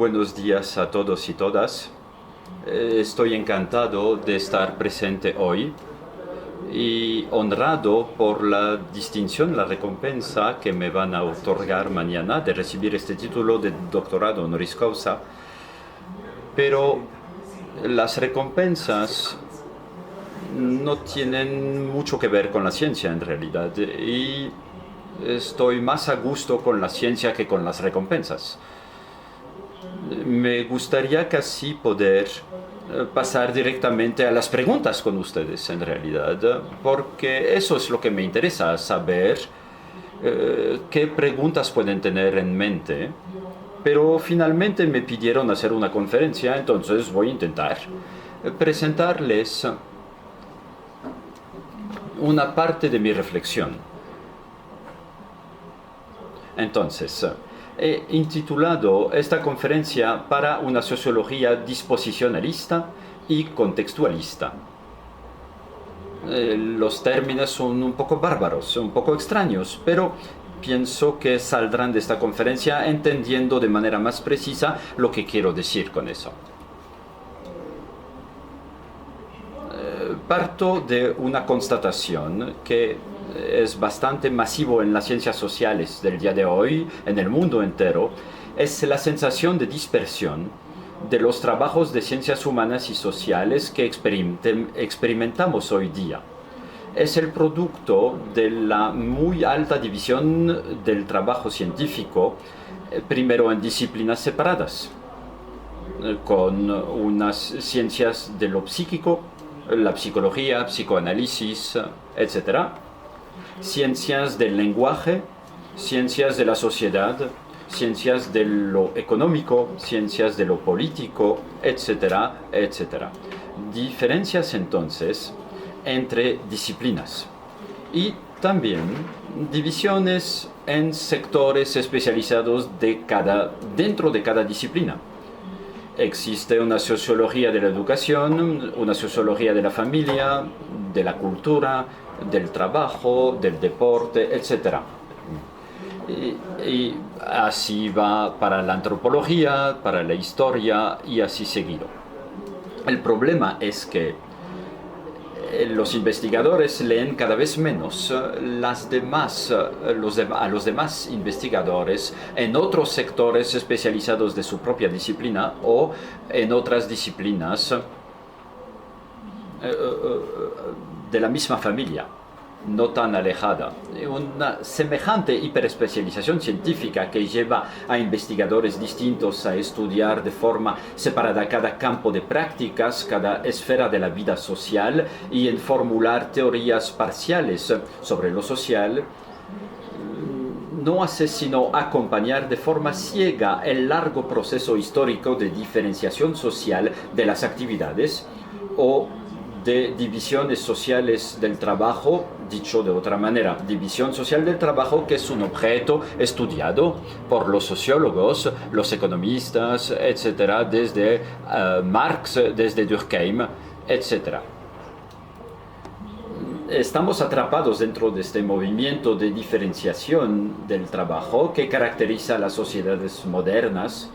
buenos días a todos y todas. Estoy encantado de estar presente hoy y honrado por la distinción, la recompensa que me van a otorgar mañana de recibir este título de doctorado honoris causa. Pero las recompensas no tienen mucho que ver con la ciencia en realidad, y estoy más a gusto con la ciencia que con las recompensas. Me gustaría casi poder pasar directamente a las preguntas con ustedes en realidad, porque eso es lo que me interesa, saber qué preguntas pueden tener en mente. Pero finalmente me pidieron hacer una conferencia, entonces voy a intentar presentarles una parte de mi reflexión. Entonces, he intitulado esta conferencia para una sociología disposicionalista y contextualista. Los términos son un poco bárbaros, un poco extraños, pero pienso que saldrán de esta conferencia entendiendo de manera más precisa lo que quiero decir con eso. Parto de una constatación que es bastante masivo en las ciencias sociales del día de hoy, en el mundo entero, es la sensación de dispersión de los trabajos de ciencias humanas y sociales que experimentamos hoy día. Es el producto de la muy alta división del trabajo científico, primero en disciplinas separadas, con unas ciencias de lo psíquico, la psicología, psicoanálisis, etc., ciencias del lenguaje, ciencias de la sociedad, ciencias de lo económico, ciencias de lo político, etcétera, etcétera. Diferencias entonces entre disciplinas y también divisiones en sectores especializados dentro de cada disciplina. Existe una sociología de la educación, una sociología de la familia, de la cultura, del trabajo, del deporte, etc. Y así va para la antropología, para la historia y así seguido. El problema es que los investigadores leen cada vez menos a los demás investigadores en otros sectores especializados de su propia disciplina o en otras disciplinas de la misma familia, no tan alejada. Una semejante hiperespecialización científica que lleva a investigadores distintos a estudiar de forma separada cada campo de prácticas, cada esfera de la vida social y en formular teorías parciales sobre lo social, no hace sino acompañar de forma ciega el largo proceso histórico de diferenciación social de las actividades o de divisiones sociales del trabajo, dicho de otra manera, división social del trabajo, que es un objeto estudiado por los sociólogos, los economistas, etc., desde Marx, desde Durkheim, etc. Estamos atrapados dentro de este movimiento de diferenciación del trabajo que caracteriza a las sociedades modernas,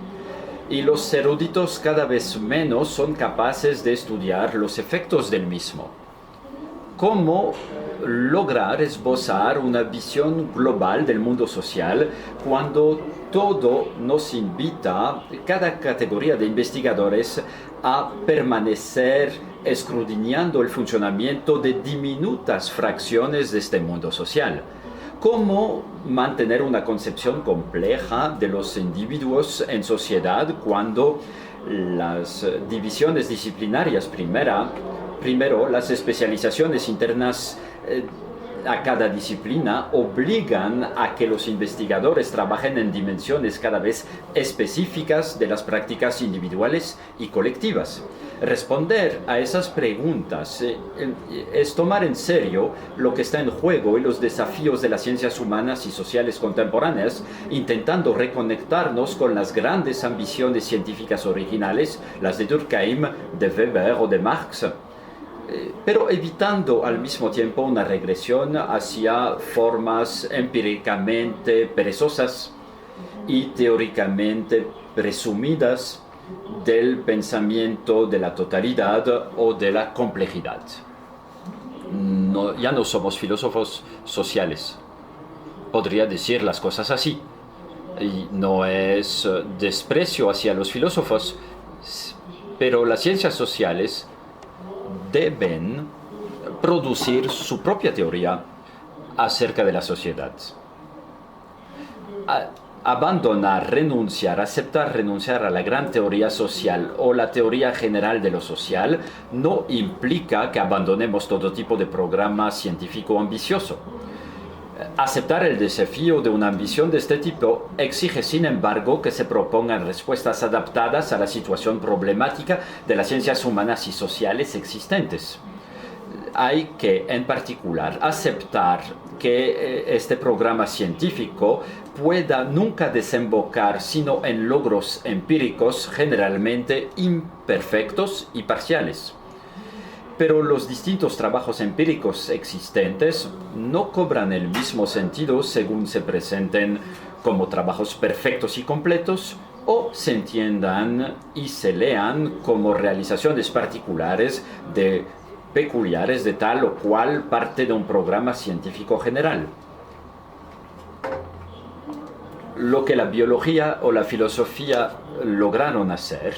y los eruditos cada vez menos son capaces de estudiar los efectos del mismo. ¿Cómo lograr esbozar una visión global del mundo social cuando todo nos invita, cada categoría de investigadores, a permanecer escudriñando el funcionamiento de diminutas fracciones de este mundo social? ¿Cómo mantener una concepción compleja de los individuos en sociedad cuando las divisiones disciplinarias, primero las especializaciones internas a cada disciplina obligan a que los investigadores trabajen en dimensiones cada vez específicas de las prácticas individuales y colectivas? Responder a esas preguntas es tomar en serio lo que está en juego y los desafíos de las ciencias humanas y sociales contemporáneas, intentando reconectarnos con las grandes ambiciones científicas originales, las de Durkheim, de Weber o de Marx, pero evitando al mismo tiempo una regresión hacia formas empíricamente perezosas y teóricamente presumidas del pensamiento de la totalidad o de la complejidad. Ya no somos filósofos sociales. Podría decir las cosas así. Y no es desprecio hacia los filósofos, pero las ciencias sociales deben producir su propia teoría acerca de la sociedad. Abandonar, renunciar, aceptar renunciar a la gran teoría social o la teoría general de lo social no implica que abandonemos todo tipo de programa científico ambicioso. Aceptar el desafío de una ambición de este tipo exige, sin embargo, que se propongan respuestas adaptadas a la situación problemática de las ciencias humanas y sociales existentes. Hay que, en particular, aceptar que este programa científico pueda nunca desembocar sino en logros empíricos generalmente imperfectos y parciales. Pero los distintos trabajos empíricos existentes no cobran el mismo sentido según se presenten como trabajos perfectos y completos o se entiendan y se lean como realizaciones particulares peculiares de tal o cual parte de un programa científico general. Lo que la biología o la filosofía lograron hacer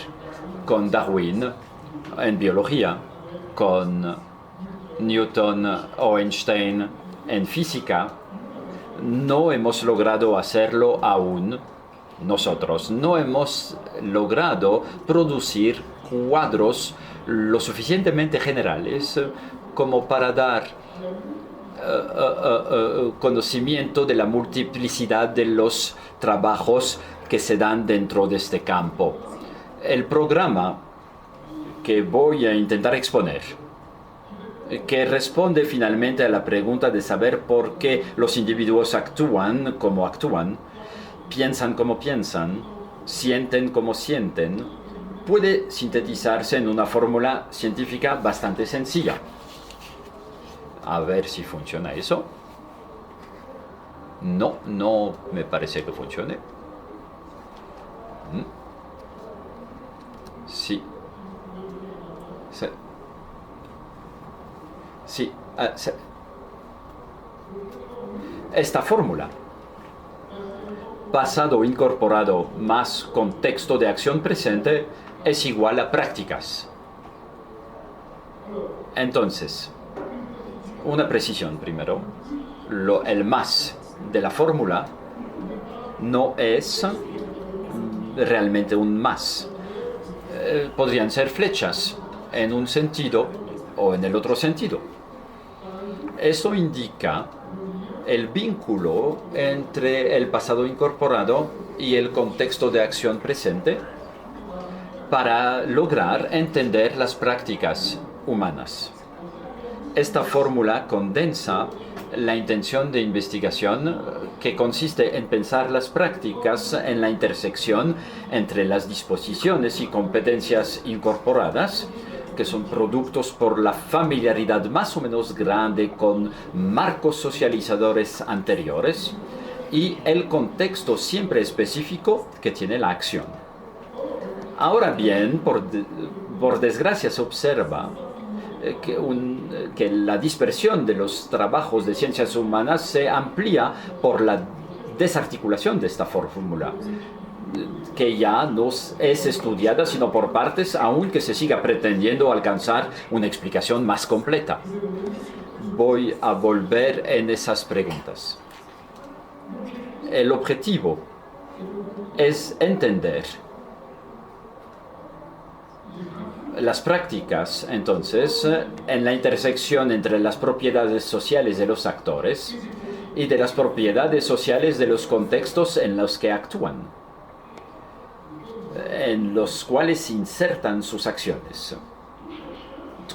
con Darwin en biología, con Newton o Einstein en física, no hemos logrado hacerlo aún nosotros. No hemos logrado producir cuadros lo suficientemente generales como para dar conocimiento de la multiplicidad de los trabajos que se dan dentro de este campo. El programa que voy a intentar exponer, que responde finalmente a la pregunta de saber por qué los individuos actúan como actúan, piensan como piensan, sienten como sienten, puede sintetizarse en una fórmula científica bastante sencilla. A ver si funciona eso. No me parece que funcione. Sí. Sí. Esta fórmula, pasado incorporado más contexto de acción presente, es igual a prácticas. Entonces, una precisión primero. El más de la fórmula no es realmente un más. Podrían ser flechas en un sentido o en el otro sentido. Eso indica el vínculo entre el pasado incorporado y el contexto de acción presente para lograr entender las prácticas humanas. Esta fórmula condensa la intención de investigación que consiste en pensar las prácticas en la intersección entre las disposiciones y competencias incorporadas, que son productos por la familiaridad más o menos grande con marcos socializadores anteriores, y el contexto siempre específico que tiene la acción. Ahora bien, por desgracia se observa que la dispersión de los trabajos de ciencias humanas se amplía por la desarticulación de esta fórmula, que ya no es estudiada sino por partes, aunque se siga pretendiendo alcanzar una explicación más completa. Voy a volver en esas preguntas. El objetivo es entender las prácticas, entonces, en la intersección entre las propiedades sociales de los actores y de las propiedades sociales de los contextos en los que actúan, en los cuales insertan sus acciones.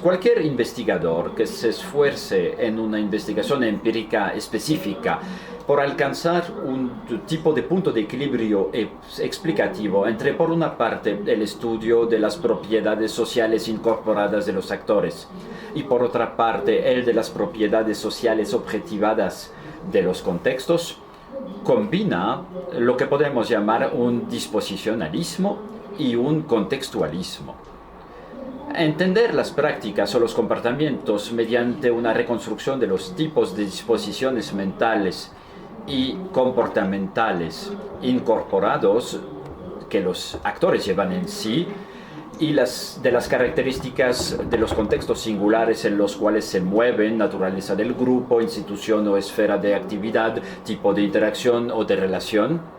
Cualquier investigador que se esfuerce en una investigación empírica específica por alcanzar un tipo de punto de equilibrio explicativo entre, por una parte, el estudio de las propiedades sociales incorporadas de los actores y, por otra parte, el de las propiedades sociales objetivadas de los contextos, combina lo que podemos llamar un disposicionalismo y un contextualismo. Entender las prácticas o los comportamientos mediante una reconstrucción de los tipos de disposiciones mentales y comportamentales incorporados que los actores llevan en sí y de las características de los contextos singulares en los cuales se mueven, naturaleza del grupo, institución o esfera de actividad, tipo de interacción o de relación.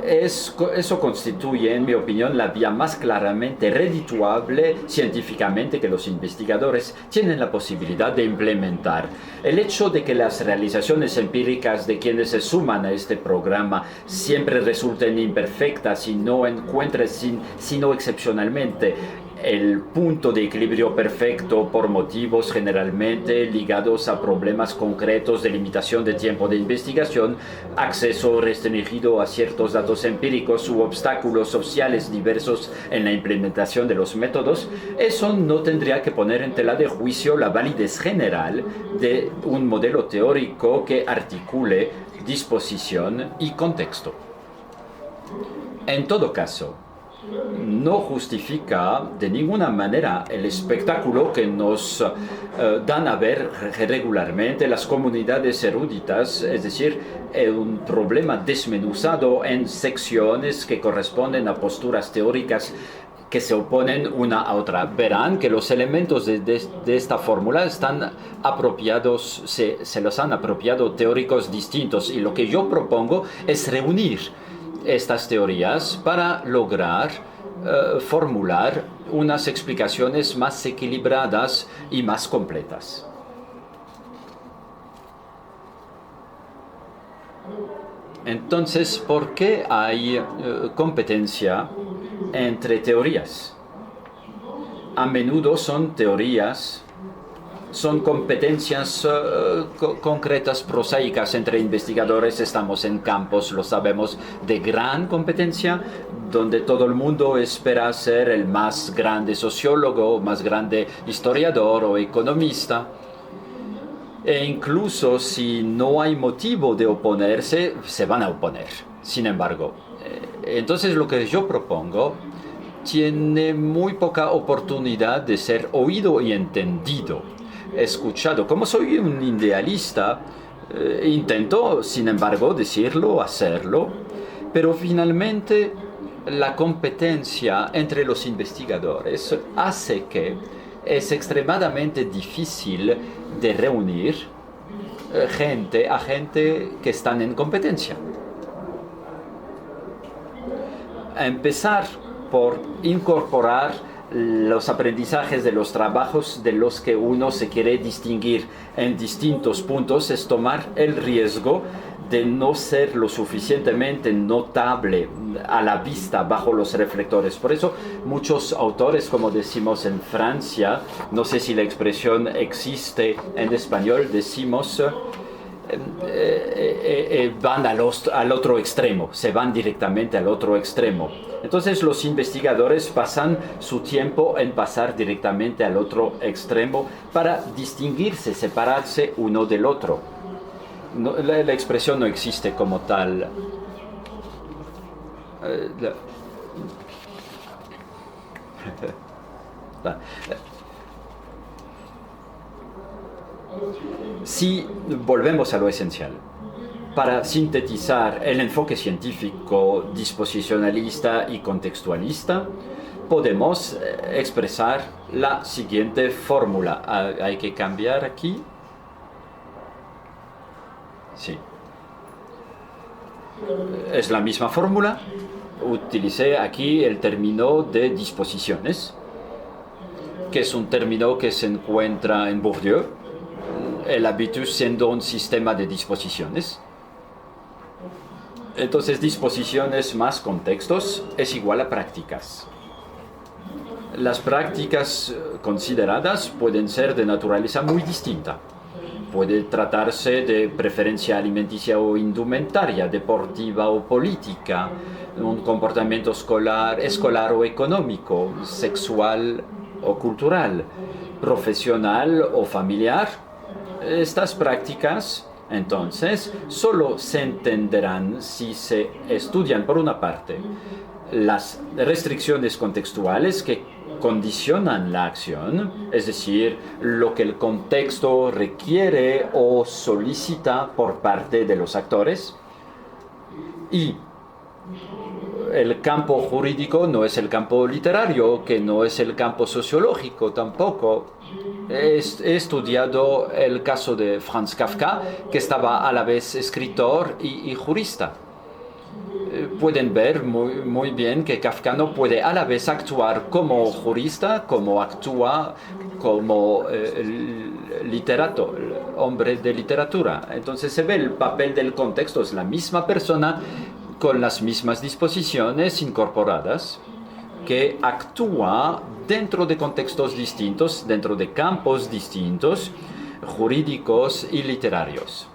Eso constituye, en mi opinión, la vía más claramente redituable científicamente que los investigadores tienen la posibilidad de implementar. El hecho de que las realizaciones empíricas de quienes se suman a este programa siempre resulten imperfectas y no encuentren, sino excepcionalmente, el punto de equilibrio perfecto por motivos generalmente ligados a problemas concretos de limitación de tiempo de investigación, acceso restringido a ciertos datos empíricos u obstáculos sociales diversos en la implementación de los métodos, eso no tendría que poner en tela de juicio la validez general de un modelo teórico que articule disposición y contexto. En todo caso, no justifica de ninguna manera el espectáculo que nos dan a ver regularmente las comunidades eruditas, es decir, un problema desmenuzado en secciones que corresponden a posturas teóricas que se oponen una a otra. Verán que los elementos de esta fórmula están apropiados, se los han apropiado teóricos distintos, y lo que yo propongo es reunir estas teorías para lograr formular unas explicaciones más equilibradas y más completas. Entonces, ¿por qué hay competencia entre teorías? A menudo son competencias concretas, prosaicas entre investigadores. Estamos en campos, lo sabemos, de gran competencia, donde todo el mundo espera ser el más grande sociólogo, más grande historiador o economista. E incluso si no hay motivo de oponerse, se van a oponer. Sin embargo, entonces lo que yo propongo tiene muy poca oportunidad de ser oído y entendido, escuchado. Como soy un idealista, intento, sin embargo, decirlo, hacerlo, pero finalmente la competencia entre los investigadores hace que es extremadamente difícil de reunir a gente que están en competencia. A empezar por incorporar los aprendizajes de los trabajos de los que uno se quiere distinguir en distintos puntos es tomar el riesgo de no ser lo suficientemente notable a la vista bajo los reflectores. Por eso muchos autores, como decimos en Francia, no sé si la expresión existe en español, decimos van al otro extremo, se van directamente al otro extremo. Entonces los investigadores pasan su tiempo en pasar directamente al otro extremo para distinguirse, separarse uno del otro. No, la expresión no existe como tal. Si volvemos a lo esencial, para sintetizar el enfoque científico disposicionalista y contextualista, podemos expresar la siguiente fórmula. Hay que cambiar aquí. Sí. Es la misma fórmula. Utilicé aquí el término de disposiciones, que es un término que se encuentra en Bourdieu, el habitus siendo un sistema de disposiciones. Entonces, disposiciones más contextos es igual a prácticas. Las prácticas consideradas pueden ser de naturaleza muy distinta. Puede tratarse de preferencia alimenticia o indumentaria, deportiva o política, un comportamiento escolar o económico, sexual o cultural, profesional o familiar. Estas prácticas Entonces, solo se entenderán si se estudian, por una parte, las restricciones contextuales que condicionan la acción, es decir, lo que el contexto requiere o solicita por parte de los actores. Y el campo jurídico no es el campo literario, que no es el campo sociológico tampoco. He estudiado el caso de Franz Kafka, que estaba a la vez escritor y jurista. Pueden ver muy bien que Kafka no puede a la vez actuar como jurista, como actúa como literato, hombre de literatura. Entonces se ve el papel del contexto, es la misma persona con las mismas disposiciones incorporadas, que actúa dentro de contextos distintos, dentro de campos distintos, jurídicos y literarios.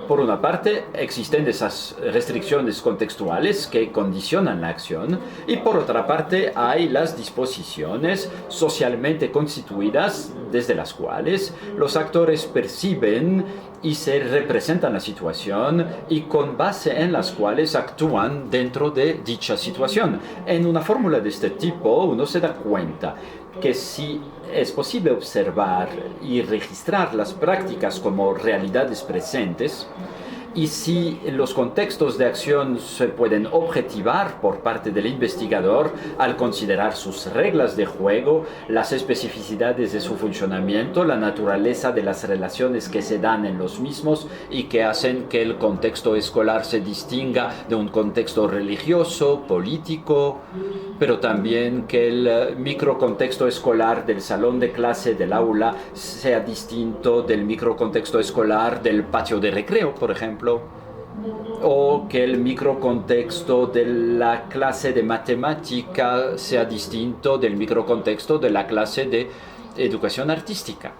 Por una parte, existen esas restricciones contextuales que condicionan la acción, y por otra parte hay las disposiciones socialmente constituidas desde las cuales los actores perciben y se representan la situación y con base en las cuales actúan dentro de dicha situación. En una fórmula de este tipo uno se da cuenta que si es posible observar y registrar las prácticas como realidades presentes, y si los contextos de acción se pueden objetivar por parte del investigador al considerar sus reglas de juego, las especificidades de su funcionamiento, la naturaleza de las relaciones que se dan en los mismos y que hacen que el contexto escolar se distinga de un contexto religioso, político, pero también que el microcontexto escolar del salón de clase, del aula, sea distinto del microcontexto escolar del patio de recreo, por ejemplo, o que el microcontexto de la clase de matemática sea distinto del microcontexto de la clase de educación artística.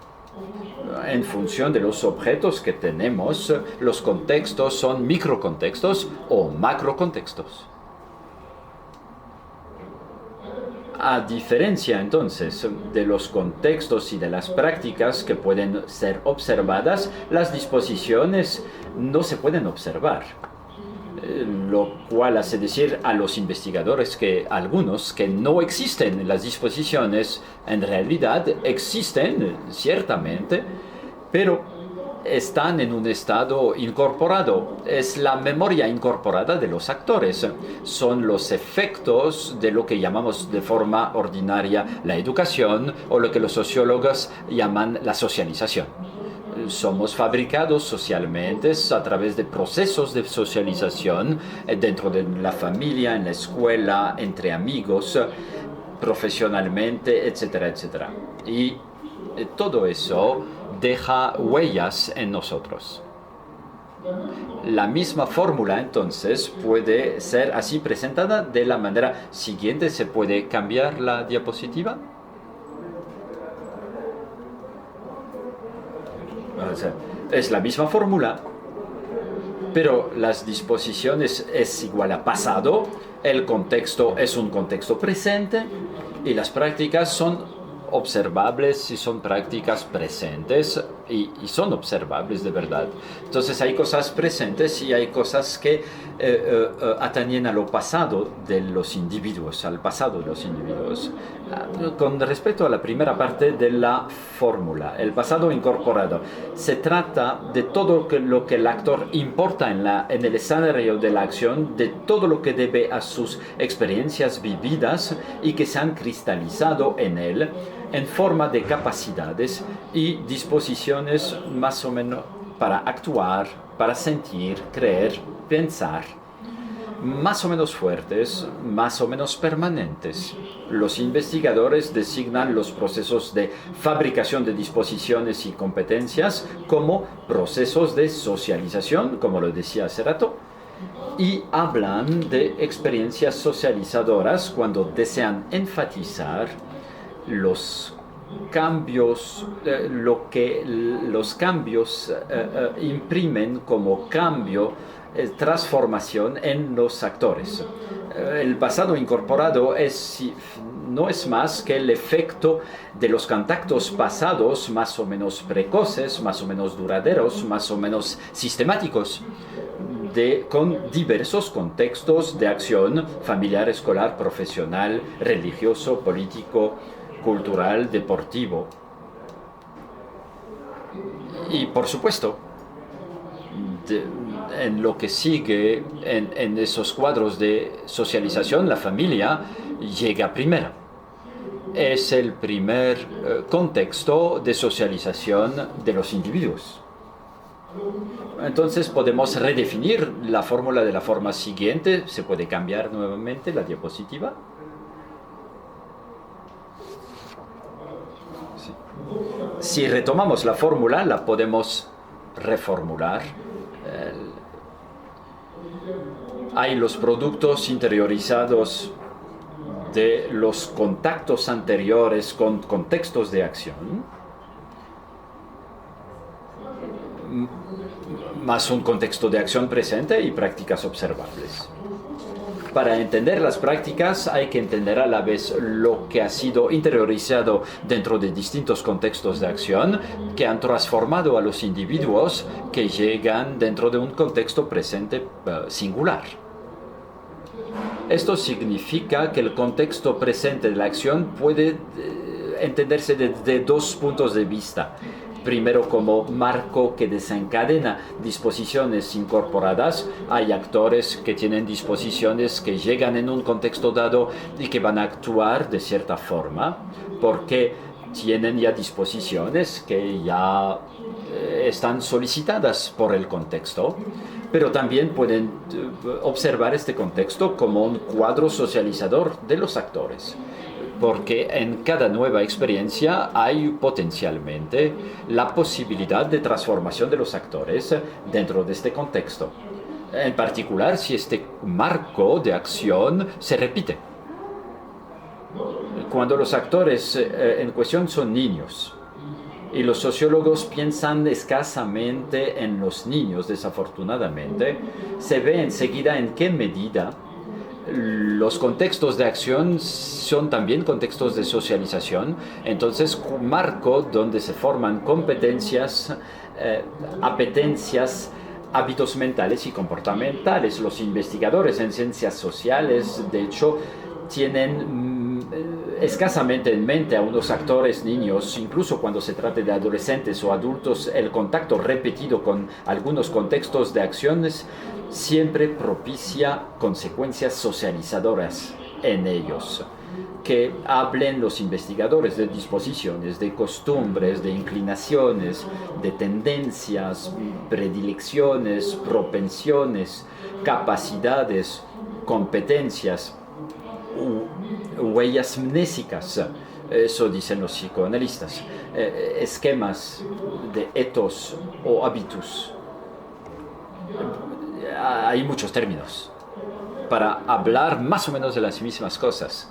En función de los objetos que tenemos, los contextos son microcontextos o macrocontextos. A diferencia entonces de los contextos y de las prácticas que pueden ser observadas, las disposiciones no se pueden observar, lo cual hace decir a los investigadores que algunos que no existen las disposiciones, en realidad existen ciertamente, pero están en un estado incorporado. Es la memoria incorporada de los actores. Son los efectos de lo que llamamos de forma ordinaria la educación o lo que los sociólogos llaman la socialización. Somos fabricados socialmente a través de procesos de socialización dentro de la familia, en la escuela, entre amigos, profesionalmente, etcétera, etcétera. Y todo eso deja huellas en nosotros. La misma fórmula entonces puede ser así presentada de la manera siguiente. ¿Se puede cambiar la diapositiva? O sea, es la misma fórmula, pero las disposiciones es igual a pasado, el contexto es un contexto presente y las prácticas son observables y son prácticas presentes y son observables de verdad. Entonces hay cosas presentes y hay cosas que atañen a lo pasado de los individuos, al pasado de los individuos. Con respecto a la primera parte de la fórmula, el pasado incorporado, se trata de todo lo que el actor importa en el escenario de la acción, de todo lo que debe a sus experiencias vividas y que se han cristalizado en él en forma de capacidades y disposiciones más o menos para actuar, para sentir, creer, pensar, más o menos fuertes, más o menos permanentes. Los investigadores designan los procesos de fabricación de disposiciones y competencias como procesos de socialización, como lo decía hace rato, y hablan de experiencias socializadoras cuando desean enfatizar los cambios, lo que los cambios imprimen como cambio, transformación en los actores. El pasado incorporado no es más que el efecto de los contactos pasados más o menos precoces, más o menos duraderos, más o menos sistemáticos, con diversos contextos de acción familiar, escolar, profesional, religioso, político, cultural, deportivo. Y por supuesto, en lo que sigue, en esos cuadros de socialización, la familia llega primero. Es el primer contexto de socialización de los individuos. Entonces podemos redefinir la fórmula de la forma siguiente. Se puede cambiar nuevamente la diapositiva. Sí. Si retomamos la fórmula, la podemos reformular. Hay los productos interiorizados de los contactos anteriores con contextos de acción, más un contexto de acción presente y prácticas observables. Para entender las prácticas hay que entender a la vez lo que ha sido interiorizado dentro de distintos contextos de acción que han transformado a los individuos que llegan dentro de un contexto presente singular. Esto significa que el contexto presente de la acción puede entenderse desde dos puntos de vista. Primero, como marco que desencadena disposiciones incorporadas. Hay actores que tienen disposiciones que llegan en un contexto dado y que van a actuar de cierta forma porque tienen ya disposiciones que ya están solicitadas por el contexto. Pero también pueden observar este contexto como un cuadro socializador de los actores, porque en cada nueva experiencia hay potencialmente la posibilidad de transformación de los actores dentro de este contexto, en particular si este marco de acción se repite. Cuando los actores en cuestión son niños, y los sociólogos piensan escasamente en los niños, desafortunadamente, se ve enseguida en qué medida los contextos de acción son también contextos de socialización. Entonces, un marco donde se forman competencias, apetencias, hábitos mentales y comportamentales. Los investigadores en ciencias sociales, de hecho, tienen escasamente en mente a unos actores niños, incluso cuando se trate de adolescentes o adultos. El contacto repetido con algunos contextos de acciones siempre propicia consecuencias socializadoras en ellos. Que hablen los investigadores de disposiciones, de costumbres, de inclinaciones, de tendencias, predilecciones, propensiones, capacidades, competencias, huellas mnésicas, eso dicen los psicoanalistas, esquemas de ethos o habitus. Hay muchos términos para hablar más o menos de las mismas cosas.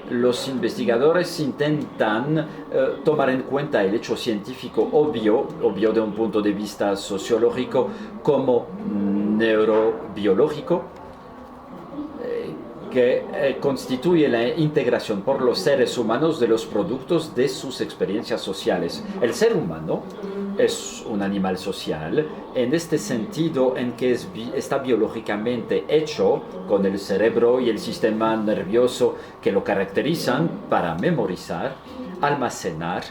Los investigadores intentan tomar en cuenta el hecho científico obvio de un punto de vista sociológico como neurobiológico, que constituye la integración por los seres humanos de los productos de sus experiencias sociales. El ser humano es un animal social en este sentido en que está biológicamente hecho con el cerebro y el sistema nervioso que lo caracterizan para memorizar, almacenar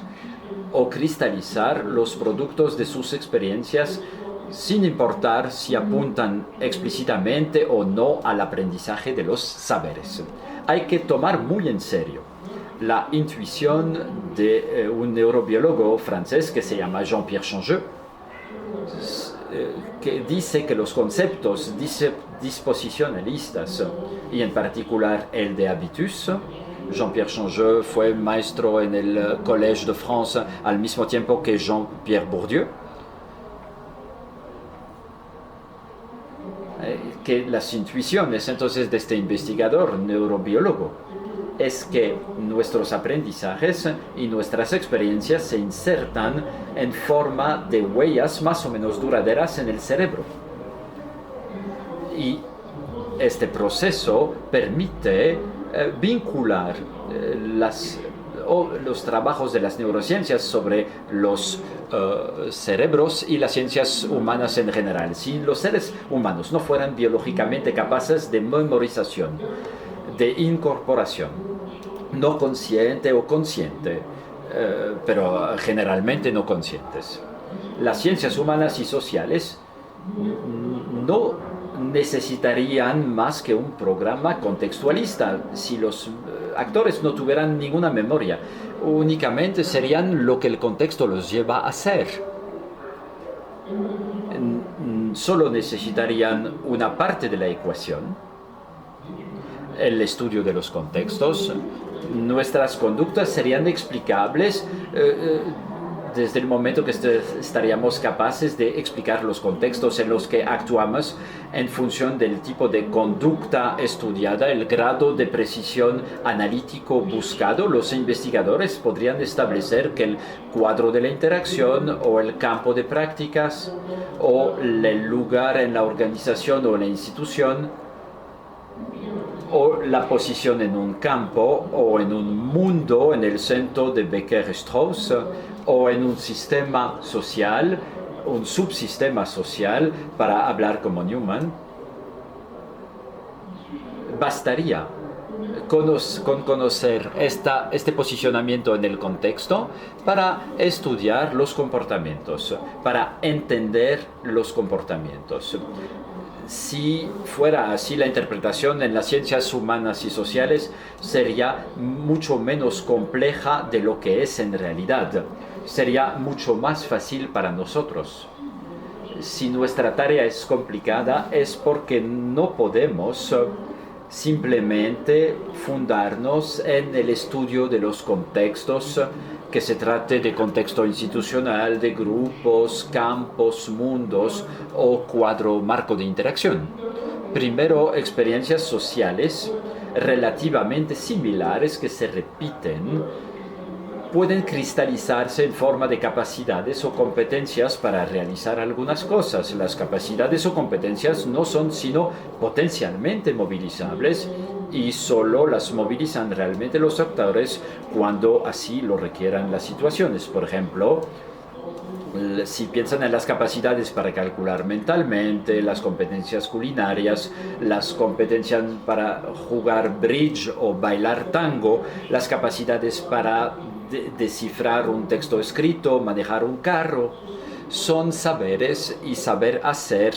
o cristalizar los productos de sus experiencias, sin importar si apuntan explícitamente o no al aprendizaje de los saberes. Hay que tomar muy en serio la intuición de un neurobiólogo francés que se llama Jean-Pierre Changeux, que dice que los conceptos disposicionalistas, y en particular el de habitus, Jean-Pierre Changeux fue maestro en el Collège de France al mismo tiempo que Jean-Pierre Bourdieu, que las intuiciones entonces de este investigador neurobiólogo es que nuestros aprendizajes y nuestras experiencias se insertan en forma de huellas más o menos duraderas en el cerebro. Y este proceso permite vincular los trabajos de las neurociencias sobre los cerebros y las ciencias humanas en general. Si los seres humanos no fueran biológicamente capaces de memorización, de incorporación, no consciente o consciente, pero generalmente no conscientes, las ciencias humanas y sociales no necesitarían más que un programa contextualista. Si los actores no tuvieran ninguna memoria, únicamente serían lo que el contexto los lleva a hacer. Solo necesitarían una parte de la ecuación, el estudio de los contextos. Nuestras conductas serían explicables desde el momento que estaríamos capaces de explicar los contextos en los que actuamos en función del tipo de conducta estudiada, el grado de precisión analítico buscado. Los investigadores podrían establecer que el cuadro de la interacción o el campo de prácticas o el lugar en la organización o en la institución o la posición en un campo o en un mundo en el centro de Becker-Strauss o en un sistema social, un subsistema social, para hablar como Newman. Bastaría con conocer este posicionamiento en el contexto para estudiar los comportamientos, para entender los comportamientos. Si fuera así, la interpretación en las ciencias humanas y sociales sería mucho menos compleja de lo que es en realidad. Sería mucho más fácil para nosotros. Si nuestra tarea es complicada, es porque no podemos simplemente fundarnos en el estudio de los contextos, que se trate de contexto institucional, de grupos, campos, mundos o cuadro marco de interacción. Primero, experiencias sociales relativamente similares que se repiten pueden cristalizarse en forma de capacidades o competencias para realizar algunas cosas. Las capacidades o competencias no son sino potencialmente movilizables y solo las movilizan realmente los actores cuando así lo requieran las situaciones. Por ejemplo, si piensan en las capacidades para calcular mentalmente, las competencias culinarias, las competencias para jugar bridge o bailar tango, las capacidades para descifrar un texto escrito, manejar un carro, son saberes y saber hacer,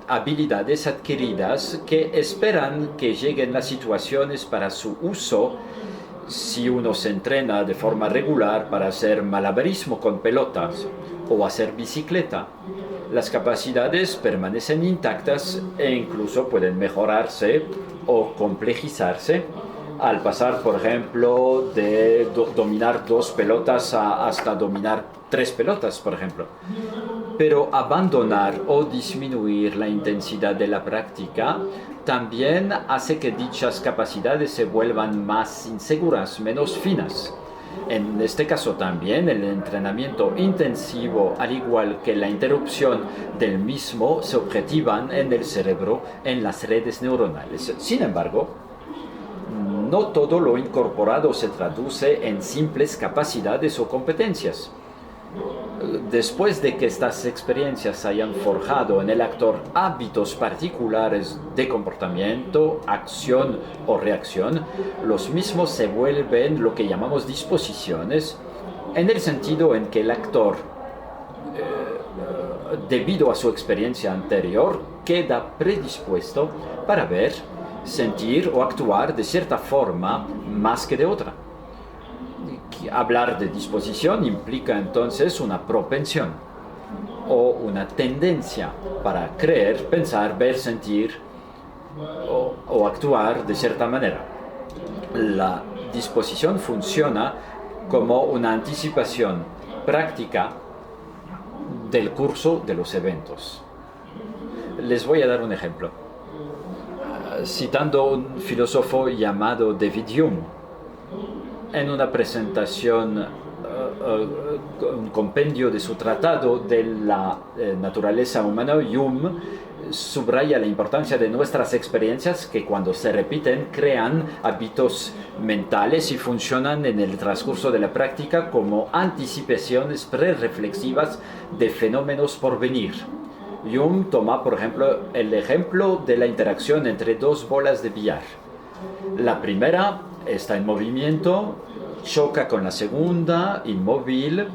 habilidades adquiridas que esperan que lleguen las situaciones para su uso. Si uno se entrena de forma regular para hacer malabarismo con pelotas o hacer bicicleta, las capacidades permanecen intactas e incluso pueden mejorarse o complejizarse al pasar, por ejemplo, de dominar 2 pelotas hasta dominar 3 pelotas, por ejemplo. Pero abandonar o disminuir la intensidad de la práctica también hace que dichas capacidades se vuelvan más inseguras, menos finas. En este caso también el entrenamiento intensivo, al igual que la interrupción del mismo, se objetivan en el cerebro, en las redes neuronales. Sin embargo, no todo lo incorporado se traduce en simples capacidades o competencias. Después de que estas experiencias hayan forjado en el actor hábitos particulares de comportamiento, acción o reacción, los mismos se vuelven lo que llamamos disposiciones, en el sentido en que el actor, debido a su experiencia anterior, queda predispuesto para ver, sentir o actuar de cierta forma más que de otra. Hablar de disposición implica entonces una propensión o una tendencia para creer, pensar, ver, sentir o actuar de cierta manera. La disposición funciona como una anticipación práctica del curso de los eventos. Les voy a dar un ejemplo. citando un filósofo llamado David Hume. En una presentación, un compendio de su tratado de la naturaleza humana, Hume subraya la importancia de nuestras experiencias que cuando se repiten crean hábitos mentales y funcionan en el transcurso de la práctica como anticipaciones prereflexivas de fenómenos por venir. Hume toma, por ejemplo, el ejemplo de la interacción entre dos bolas de billar. La primera está en movimiento, choca con la segunda, inmóvil,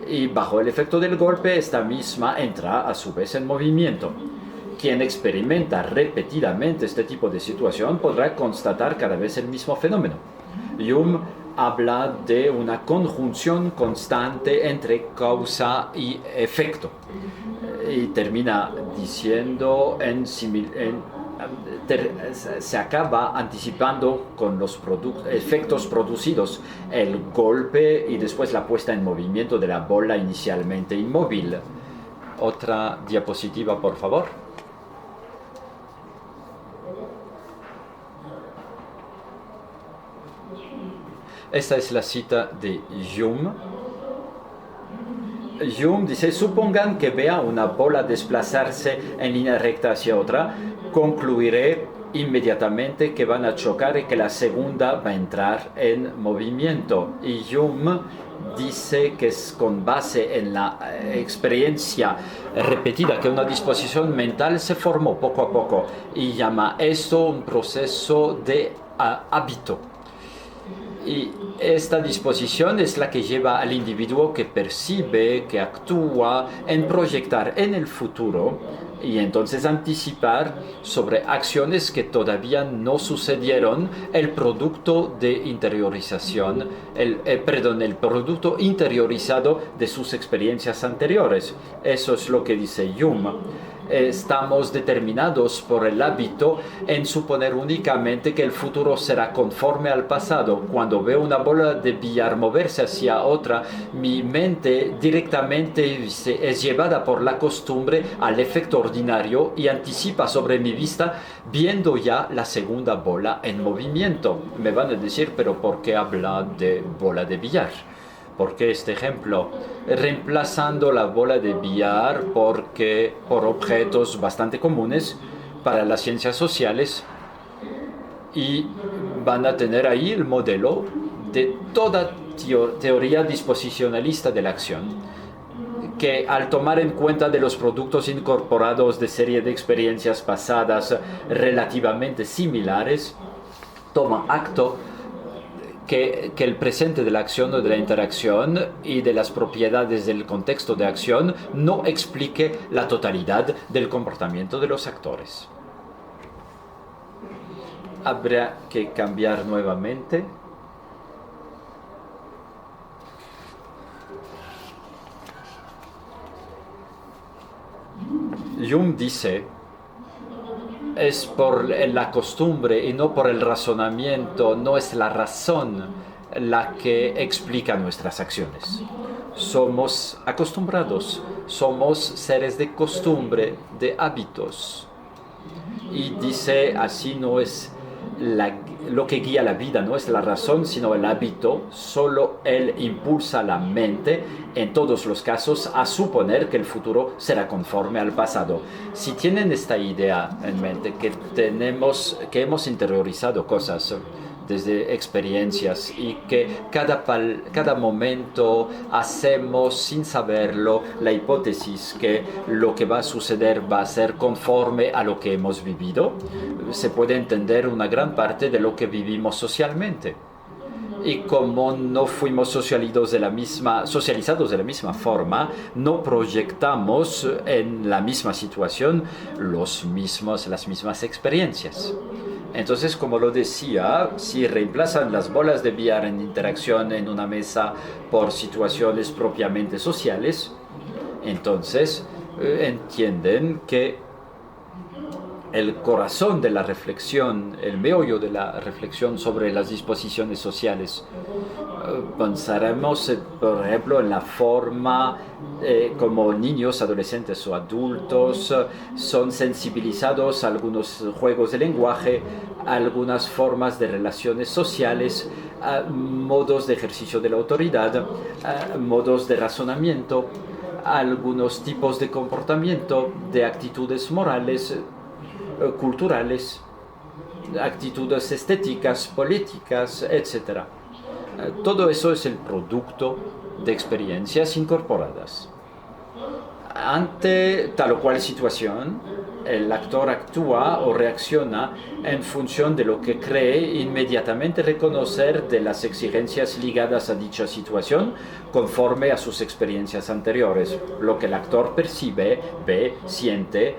y bajo el efecto del golpe, esta misma entra a su vez en movimiento. Quien experimenta repetidamente este tipo de situación podrá constatar cada vez el mismo fenómeno. Hume habla de una conjunción constante entre causa y efecto. Y termina diciendo se acaba anticipando con los efectos producidos, el golpe y después la puesta en movimiento de la bola inicialmente inmóvil. Otra diapositiva, por favor. Esta es la cita de Hume. Hume dice, supongan que vea una bola desplazarse en línea recta hacia otra, concluiré inmediatamente que van a chocar y que la segunda va a entrar en movimiento. Y Hume dice que es con base en la experiencia repetida que una disposición mental se formó poco a poco y llama esto un proceso de hábito. Y esta disposición es la que lleva al individuo que percibe, que actúa en proyectar en el futuro y entonces anticipar sobre acciones que todavía no sucedieron, el producto de interiorización, el producto interiorizado de sus experiencias anteriores. Eso es lo que dice Hume. Estamos determinados por el hábito en suponer únicamente que el futuro será conforme al pasado. Cuando veo una bola de billar moverse hacia otra, mi mente directamente es llevada por la costumbre al efecto ordinario y anticipa sobre mi vista viendo ya la segunda bola en movimiento. Me van a decir, pero ¿por qué habla de bola de billar? ¿Por qué este ejemplo? Reemplazando la bola de billar por objetos bastante comunes para las ciencias sociales y van a tener ahí el modelo de toda teoría disposicionalista de la acción, que al tomar en cuenta de los productos incorporados de serie de experiencias pasadas relativamente similares, toma acto que el presente de la acción o de la interacción y de las propiedades del contexto de acción no explique la totalidad del comportamiento de los actores. Habrá que cambiar nuevamente. Hume dice, es por la costumbre y no por el razonamiento, no es la razón la que explica nuestras acciones. Somos acostumbrados, somos seres de costumbre, de hábitos. Y dice, así no es lo que guía la vida, no es la razón, sino el hábito. Solo él impulsa la mente, en todos los casos, a suponer que el futuro será conforme al pasado. Si tienen esta idea en mente, que hemos interiorizado cosas desde experiencias y que cada momento hacemos sin saberlo la hipótesis que lo que va a suceder va a ser conforme a lo que hemos vivido, se puede entender una gran parte de lo que vivimos socialmente. Y como no fuimos socializados de la misma forma, no proyectamos en la misma situación las mismas experiencias. Entonces, como lo decía, si reemplazan las bolas de billar en interacción en una mesa por situaciones propiamente sociales, entonces entienden que el corazón de la reflexión, el meollo de la reflexión sobre las disposiciones sociales. Pensaremos, por ejemplo, en la forma como niños, adolescentes o adultos son sensibilizados a algunos juegos de lenguaje, a algunas formas de relaciones sociales, a modos de ejercicio de la autoridad, a modos de razonamiento, a algunos tipos de comportamiento, de actitudes morales, culturales, actitudes estéticas, políticas, etc. Todo eso es el producto de experiencias incorporadas. Ante tal o cual situación, el actor actúa o reacciona en función de lo que cree inmediatamente reconocer de las exigencias ligadas a dicha situación conforme a sus experiencias anteriores. Lo que el actor percibe, ve, siente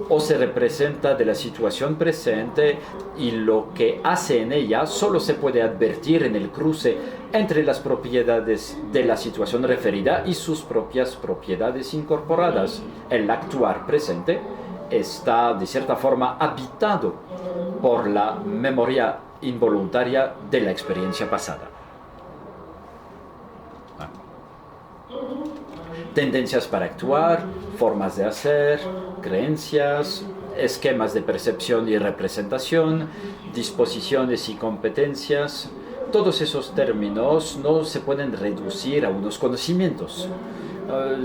o se representa de la situación presente y lo que hace en ella solo se puede advertir en el cruce entre las propiedades de la situación referida y sus propias propiedades incorporadas. El actuar presente está de cierta forma habitado por la memoria involuntaria de la experiencia pasada. Tendencias para actuar, formas de hacer, creencias, esquemas de percepción y representación, disposiciones y competencias. Todos esos términos no se pueden reducir a unos conocimientos.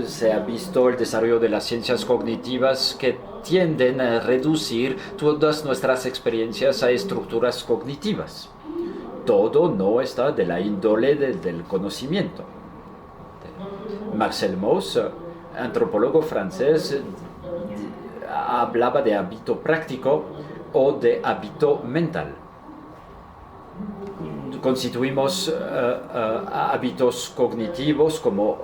Se ha visto el desarrollo de las ciencias cognitivas que tienden a reducir todas nuestras experiencias a estructuras cognitivas. Todo no está de la índole del conocimiento. Marcel Mauss, antropólogo francés, hablaba de hábito práctico o de hábito mental. Constituimos hábitos cognitivos como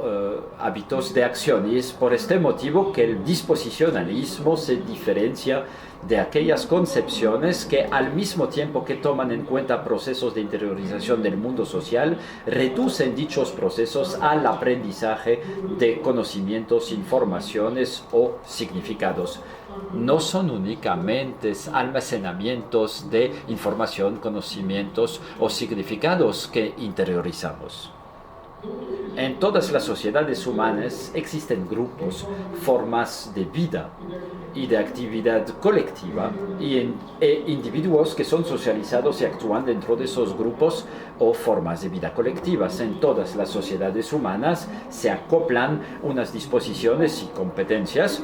hábitos de acción, y es por este motivo que el disposicionalismo se diferencia de aquellas concepciones que al mismo tiempo que toman en cuenta procesos de interiorización del mundo social, reducen dichos procesos al aprendizaje de conocimientos, informaciones o significados. No son únicamente almacenamientos de información, conocimientos o significados que interiorizamos. En todas las sociedades humanas existen grupos, formas de vida y de actividad colectiva e individuos que son socializados y actúan dentro de esos grupos o formas de vida colectivas. En todas las sociedades humanas se acoplan unas disposiciones y competencias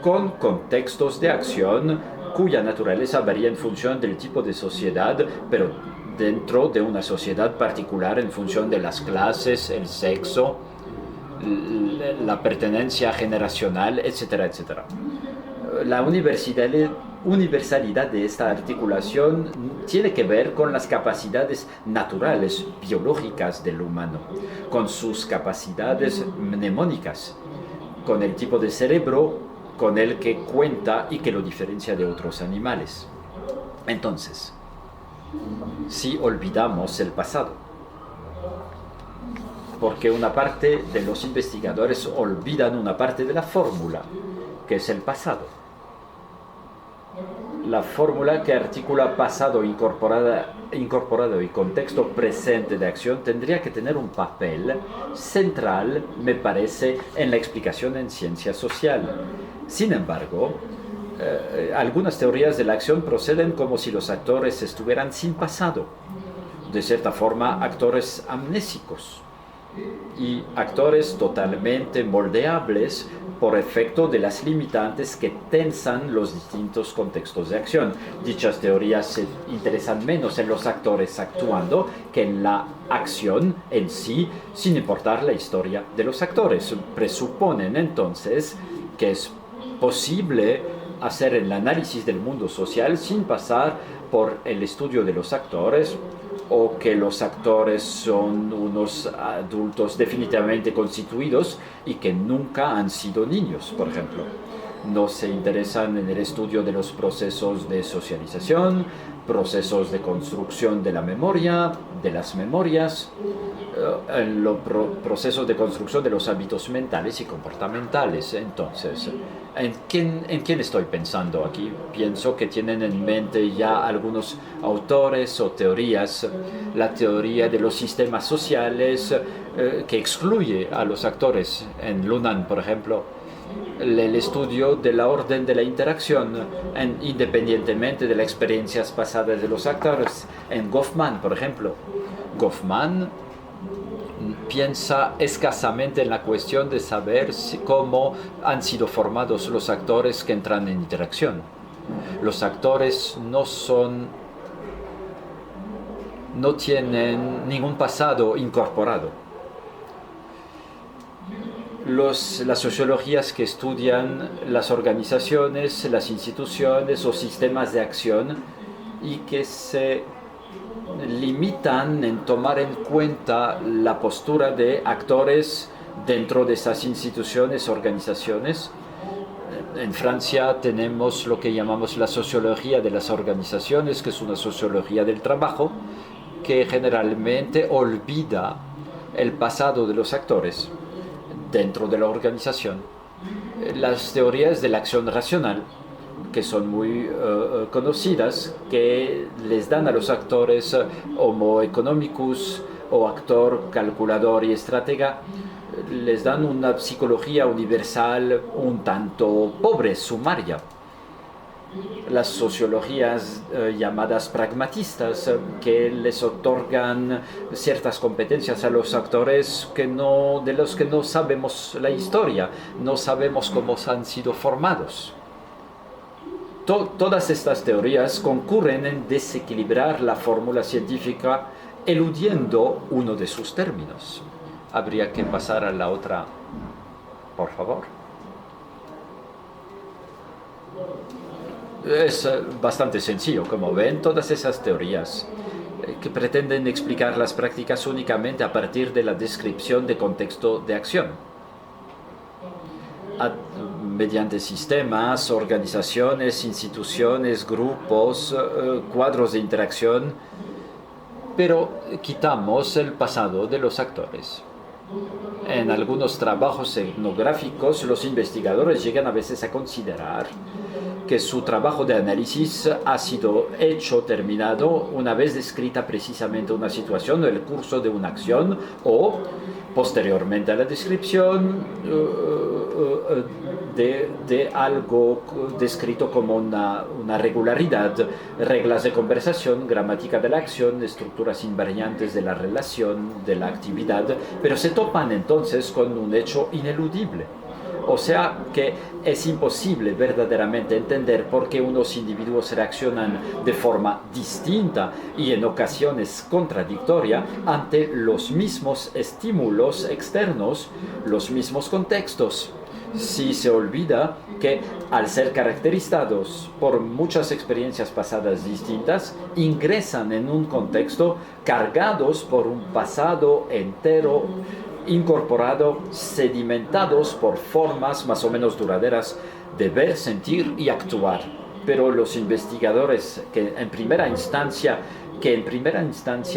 con contextos de acción cuya naturaleza varía en función del tipo de sociedad, pero dentro de una sociedad particular en función de las clases, el sexo, la pertenencia generacional, etcétera, etcétera. La universalidad de esta articulación tiene que ver con las capacidades naturales, biológicas del humano, con sus capacidades mnemónicas, con el tipo de cerebro con el que cuenta y que lo diferencia de otros animales. Entonces, si olvidamos el pasado, porque una parte de los investigadores olvidan una parte de la fórmula, que es el pasado. La fórmula que articula pasado incorporado y contexto presente de acción tendría que tener un papel central, me parece, en la explicación en ciencia social. Sin embargo, algunas teorías de la acción proceden como si los actores estuvieran sin pasado, de cierta forma actores amnésicos y actores totalmente moldeables por efecto de las limitantes que tensan los distintos contextos de acción. Dichas teorías se interesan menos en los actores actuando que en la acción en sí, sin importar la historia de los actores. Presuponen entonces que es posible hacer el análisis del mundo social sin pasar por el estudio de los actores, o que los actores son unos adultos definitivamente constituidos y que nunca han sido niños, por ejemplo. no se interesan en el estudio de los procesos de socialización, procesos de construcción de la memoria, de las memorias, en los procesos de construcción de los hábitos mentales y comportamentales. Entonces, ¿en quién estoy pensando aquí? Pienso que tienen en mente ya algunos autores o teorías, la teoría de los sistemas sociales que excluye a los actores. En Luhmann, por ejemplo, el estudio de la orden de la interacción, independientemente de las experiencias pasadas de los actores. En Goffman, por ejemplo, Goffman piensa escasamente en la cuestión de saber cómo han sido formados los actores que entran en interacción. Los actores no tienen ningún pasado incorporado. Las sociologías que estudian las organizaciones, las instituciones o sistemas de acción y que se limitan en tomar en cuenta la postura de actores dentro de esas instituciones, organizaciones. En Francia tenemos lo que llamamos la sociología de las organizaciones, que es una sociología del trabajo, que generalmente olvida el pasado de los actores dentro de la organización. Las teorías de la acción racional, que son muy conocidas, que les dan a los actores homo economicus o actor, calculador y estratega, les dan una psicología universal un tanto pobre, sumaria. Las sociologías llamadas pragmatistas, que les otorgan ciertas competencias a los actores de los que no sabemos la historia, no sabemos cómo han sido formados. Todas estas teorías concurren en desequilibrar la fórmula científica, eludiendo uno de sus términos. Habría que pasar a la otra, por favor. Es bastante sencillo, como ven, todas esas teorías que pretenden explicar las prácticas únicamente a partir de la descripción de contexto de acción, mediante sistemas, organizaciones, instituciones, grupos, cuadros de interacción, pero quitamos el pasado de los actores. En algunos trabajos etnográficos, los investigadores llegan a veces a considerar que su trabajo de análisis ha sido terminado una vez descrita precisamente una situación o el curso de una acción, o posteriormente a la descripción de algo descrito como una regularidad, reglas de conversación, gramática de la acción, estructuras invariantes de la relación, de la actividad, pero se topan entonces con un hecho ineludible. O sea que es imposible verdaderamente entender por qué unos individuos reaccionan de forma distinta y en ocasiones contradictoria ante los mismos estímulos externos, los mismos contextos. Si se olvida que al ser caracterizados por muchas experiencias pasadas distintas, ingresan en un contexto cargados por un pasado entero, incorporado, sedimentados por formas más o menos duraderas de ver, sentir y actuar. Pero los investigadores que en primera instancia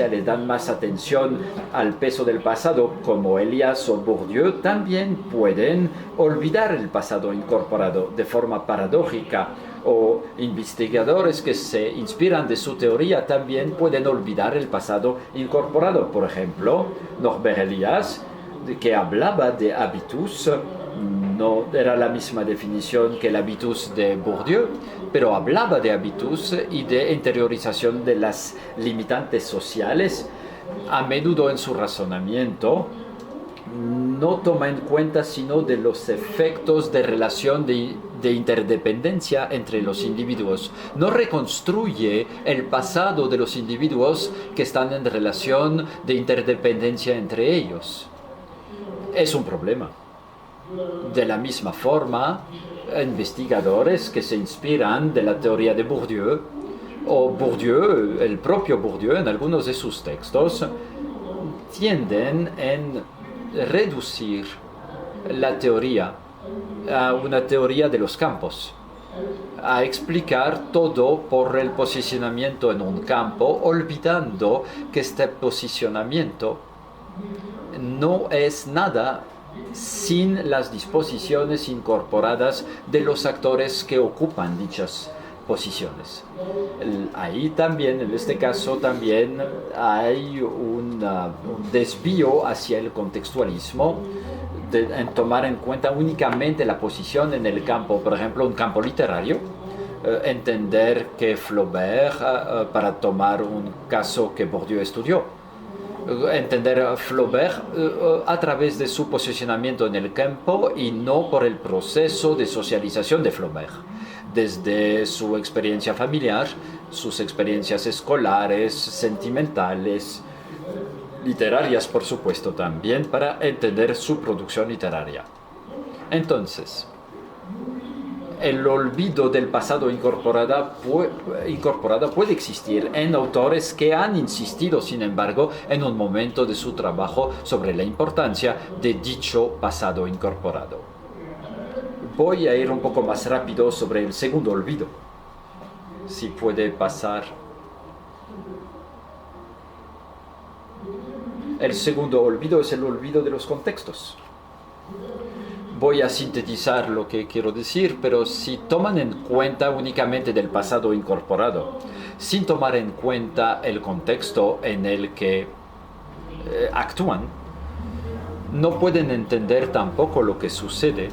le dan más atención al peso del pasado, como Elias o Bourdieu, también pueden olvidar el pasado incorporado de forma paradójica, o investigadores que se inspiran de su teoría también pueden olvidar el pasado incorporado. Por ejemplo, Norbert Elias, que hablaba de habitus, no era la misma definición que el habitus de Bourdieu, pero hablaba de habitus y de interiorización de las limitantes sociales. A menudo en su razonamiento no toma en cuenta sino de los efectos de relación de interdependencia entre los individuos. No reconstruye el pasado de los individuos que están en relación de interdependencia entre ellos. Es un problema. De la misma forma, investigadores que se inspiran de la teoría de Bourdieu, o Bourdieu, el propio Bourdieu, en algunos de sus textos, tienden en reducir la teoría a una teoría de los campos, a explicar todo por el posicionamiento en un campo, olvidando que este posicionamiento no es nada sin las disposiciones incorporadas de los actores que ocupan dichas posiciones. Ahí también, en este caso, también hay un desvío hacia el contextualismo, en tomar en cuenta únicamente la posición en el campo, por ejemplo, un campo literario, entender que Flaubert, para tomar un caso que Bourdieu estudió, entender a Flaubert a través de su posicionamiento en el campo y no por el proceso de socialización de Flaubert, desde su experiencia familiar, sus experiencias escolares, sentimentales, literarias por supuesto también, para entender su producción literaria. Entonces, el olvido del pasado incorporado puede existir en autores que han insistido, sin embargo, en un momento de su trabajo sobre la importancia de dicho pasado incorporado. Voy a ir un poco más rápido sobre el segundo olvido. Si puede pasar. El segundo olvido es el olvido de los contextos. Voy a sintetizar lo que quiero decir, pero si toman en cuenta únicamente del pasado incorporado, sin tomar en cuenta el contexto en el que actúan, no pueden entender tampoco lo que sucede.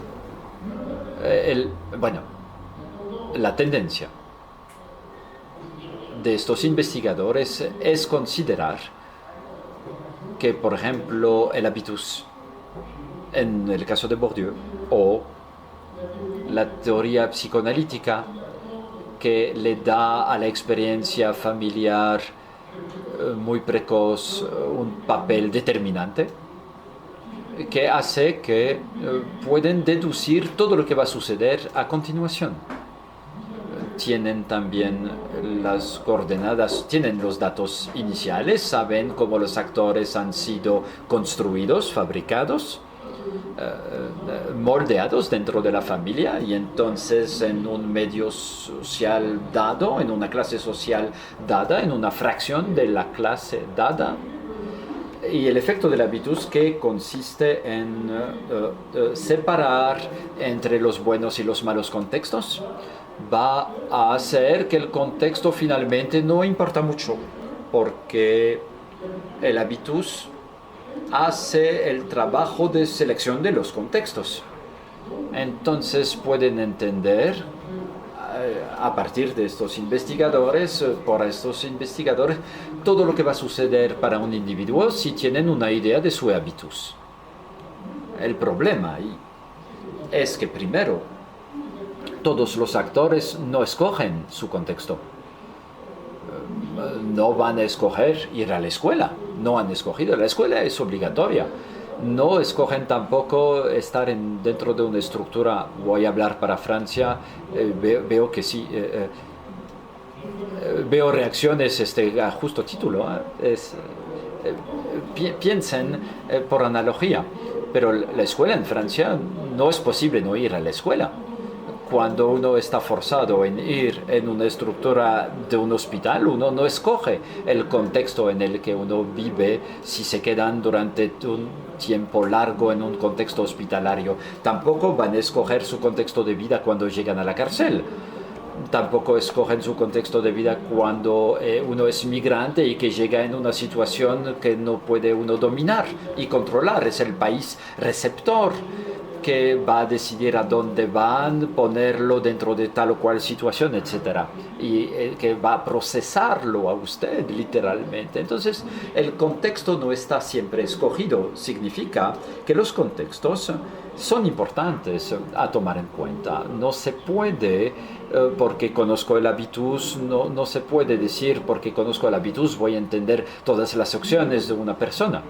La tendencia de estos investigadores es considerar que, por ejemplo, el habitus, en el caso de Bourdieu, o la teoría psicoanalítica que le da a la experiencia familiar muy precoz un papel determinante, que hace que pueden deducir todo lo que va a suceder a continuación. Tienen también las coordenadas, tienen los datos iniciales, saben cómo los actores han sido construidos, fabricados, moldeados dentro de la familia, y entonces en un medio social dado, en una clase social dada, en una fracción de la clase dada. Y el efecto del habitus, que consiste en separar entre los buenos y los malos contextos, va a hacer que el contexto finalmente no importa mucho, porque el habitus hace el trabajo de selección de los contextos. Entonces pueden entender, a partir de estos investigadores, por estos investigadores, todo lo que va a suceder para un individuo si tienen una idea de su habitus. El problema ahí es que primero, todos los actores no escogen su contexto. No van a escoger ir a la escuela, no han escogido. La escuela es obligatoria. No escogen tampoco estar dentro de una estructura. Voy a hablar para Francia, veo que sí. Veo reacciones a justo título. Piensen por analogía, pero la escuela en Francia no es posible no ir a la escuela. Cuando uno está forzado en ir en una estructura de un hospital, uno no escoge el contexto en el que uno vive si se quedan durante un tiempo largo en un contexto hospitalario. Tampoco van a escoger su contexto de vida cuando llegan a la cárcel. Tampoco escogen su contexto de vida cuando uno es migrante y que llega en una situación que no puede uno dominar y controlar. Es el país receptor que va a decidir a dónde van, ponerlo dentro de tal o cual situación, etc. Y que va a procesarlo a usted, literalmente. Entonces, el contexto no está siempre escogido. Significa que los contextos son importantes a tomar en cuenta. No se puede, porque conozco el habitus, no se puede decir, porque conozco el habitus voy a entender todas las acciones de una persona.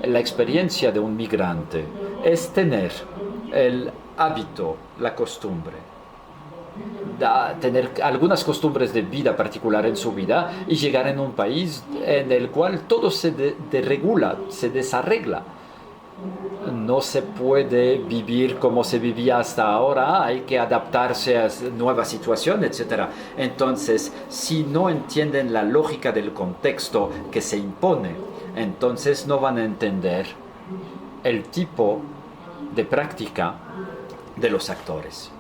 La experiencia de un migrante es tener el hábito, la costumbre, tener algunas costumbres de vida particular en su vida y llegar en un país en el cual todo se deregula, se desarregla. no se puede vivir como se vivía hasta ahora, hay que adaptarse a nuevas situaciones, etc. Entonces, si no entienden la lógica del contexto que se impone, entonces no van a entender el tipo de práctica de los actores.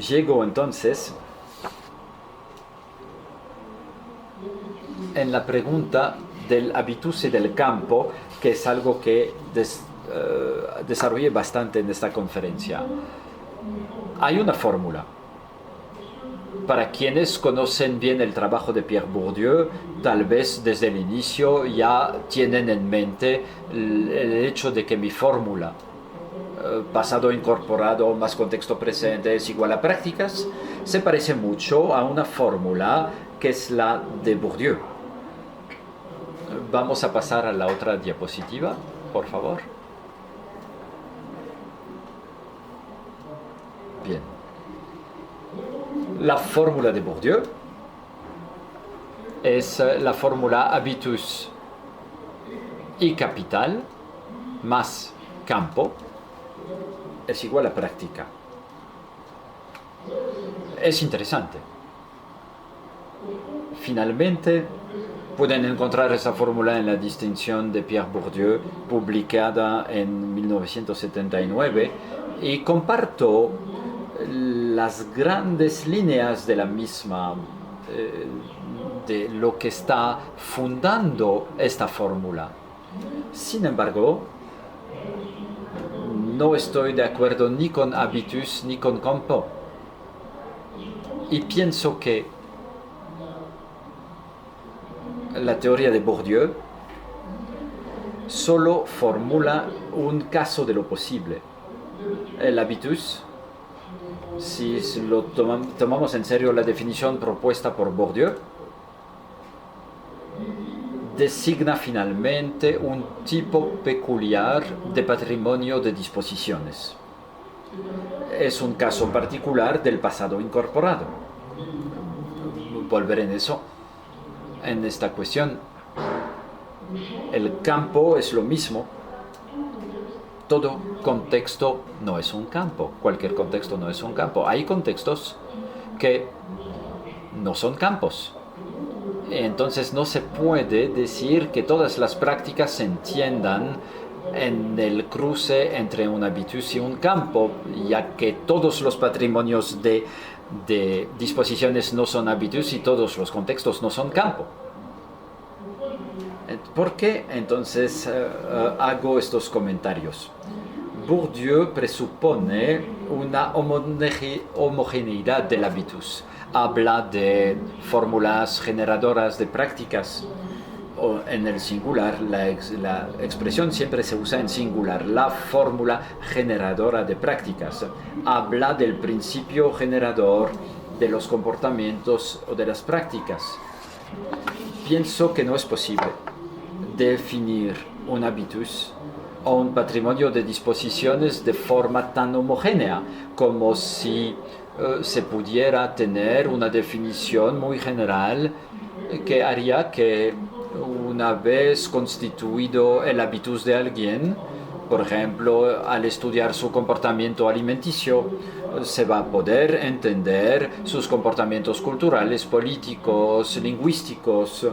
Llego entonces en la pregunta del habitus y del campo, que es algo que desarrollé bastante en esta conferencia. Hay una fórmula. Para quienes conocen bien el trabajo de Pierre Bourdieu, tal vez desde el inicio ya tienen en mente el hecho de que mi fórmula, pasado incorporado más contexto presente es igual a prácticas, se parece mucho a una fórmula que es la de Bourdieu. Vamos a pasar a la otra diapositiva, por favor. Bien. La fórmula de Bourdieu es la fórmula habitus y capital más campo es igual a práctica. Es interesante. Finalmente, pueden encontrar esa fórmula en la distinción de Pierre Bourdieu, publicada en 1979, y comparto las grandes líneas de la misma, de lo que está fundando esta fórmula. Sin embargo, no estoy de acuerdo ni con habitus ni con campo. Y pienso que la teoría de Bourdieu solo formula un caso de lo posible. El habitus, si lo tomamos en serio la definición propuesta por Bourdieu, designa finalmente un tipo peculiar de patrimonio de disposiciones. Es un caso particular del pasado incorporado. Volveré en eso, en esta cuestión. El campo es lo mismo. Todo contexto no es un campo. Cualquier contexto no es un campo. Hay contextos que no son campos. Entonces no se puede decir que todas las prácticas se entiendan en el cruce entre un habitus y un campo, ya que todos los patrimonios de disposiciones no son habitus y todos los contextos no son campo. ¿Por qué entonces hago estos comentarios? Bourdieu presupone una homogeneidad del habitus. Habla de fórmulas generadoras de prácticas, o en el singular, la expresión siempre se usa en singular, la fórmula generadora de prácticas. Habla del principio generador de los comportamientos o de las prácticas. Pienso que no es posible definir un habitus o un patrimonio de disposiciones de forma tan homogénea como si se pudiera tener una definición muy general que haría que una vez constituido el habitus de alguien, por ejemplo, al estudiar su comportamiento alimenticio, se va a poder entender sus comportamientos culturales, políticos, lingüísticos.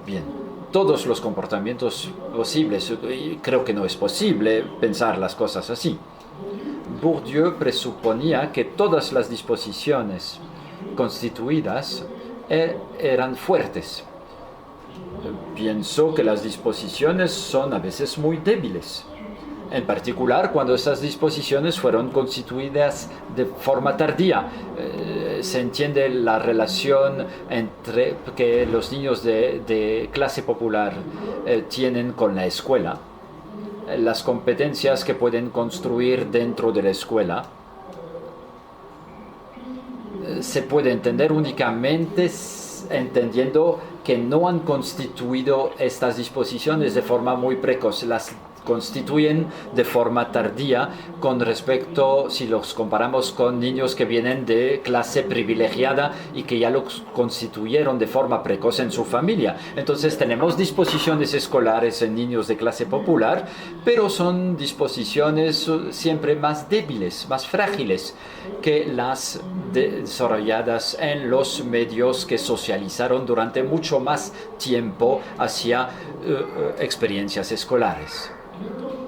Bien, todos los comportamientos posibles. Y creo que no es posible pensar las cosas así. Bourdieu presuponía que todas las disposiciones constituidas eran fuertes. Pienso que las disposiciones son a veces muy débiles, en particular cuando esas disposiciones fueron constituidas de forma tardía. Se entiende la relación entre que los niños de clase popular tienen con la escuela, las competencias que pueden construir dentro de la escuela. Se puede entender únicamente entendiendo que no han constituido estas disposiciones de forma muy precoz. Las constituyen de forma tardía con respecto, si los comparamos con niños que vienen de clase privilegiada y que ya lo constituyeron de forma precoz en su familia. Entonces tenemos disposiciones escolares en niños de clase popular, pero son disposiciones siempre más débiles, más frágiles que las desarrolladas en los medios que socializaron durante mucho más tiempo hacia experiencias escolares.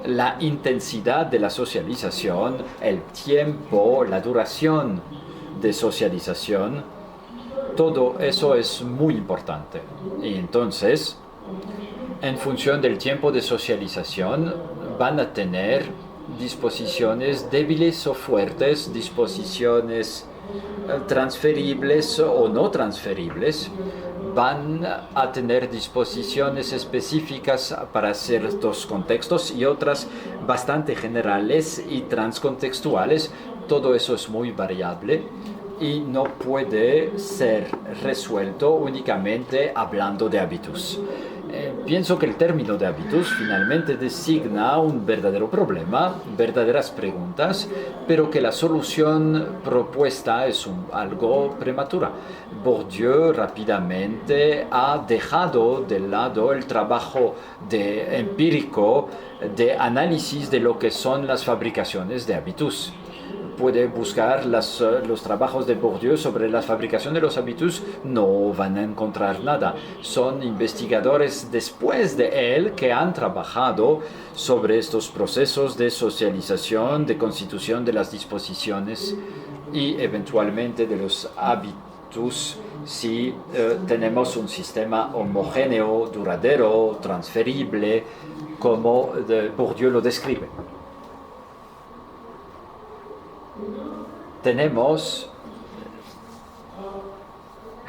La intensidad de la socialización, el tiempo, la duración de socialización, todo eso es muy importante. Y entonces, en función del tiempo de socialización, van a tener disposiciones débiles o fuertes, disposiciones transferibles o no transferibles, van a tener disposiciones específicas para ciertos contextos y otras bastante generales y transcontextuales. Todo eso es muy variable y no puede ser resuelto únicamente hablando de hábitos. Pienso que el término de hábitos finalmente designa un verdadero problema, verdaderas preguntas, pero que la solución propuesta es algo prematura. Bourdieu rápidamente ha dejado de lado el trabajo empírico de análisis de lo que son las fabricaciones de hábitos. Puede buscar los trabajos de Bourdieu sobre la fabricación de los hábitos, no van a encontrar nada. Son investigadores después de él que han trabajado sobre estos procesos de socialización, de constitución de las disposiciones y eventualmente de los hábitos si tenemos un sistema homogéneo, duradero, transferible, como Bourdieu lo describe.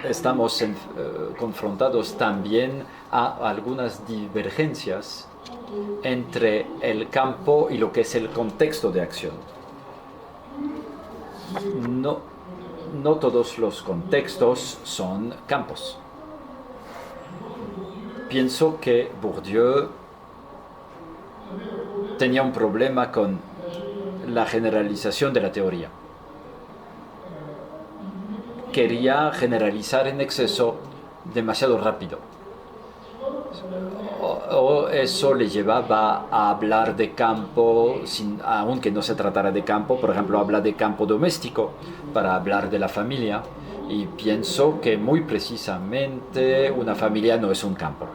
Estamos confrontados también a algunas divergencias entre el campo y lo que es el contexto de acción. No todos los contextos son campos. Pienso que Bourdieu tenía un problema con la generalización de la teoría. Quería generalizar en exceso demasiado rápido. O eso le llevaba a hablar de campo, aunque no se tratara de campo. Por ejemplo, habla de campo doméstico para hablar de la familia. Y pienso que muy precisamente una familia no es un campo.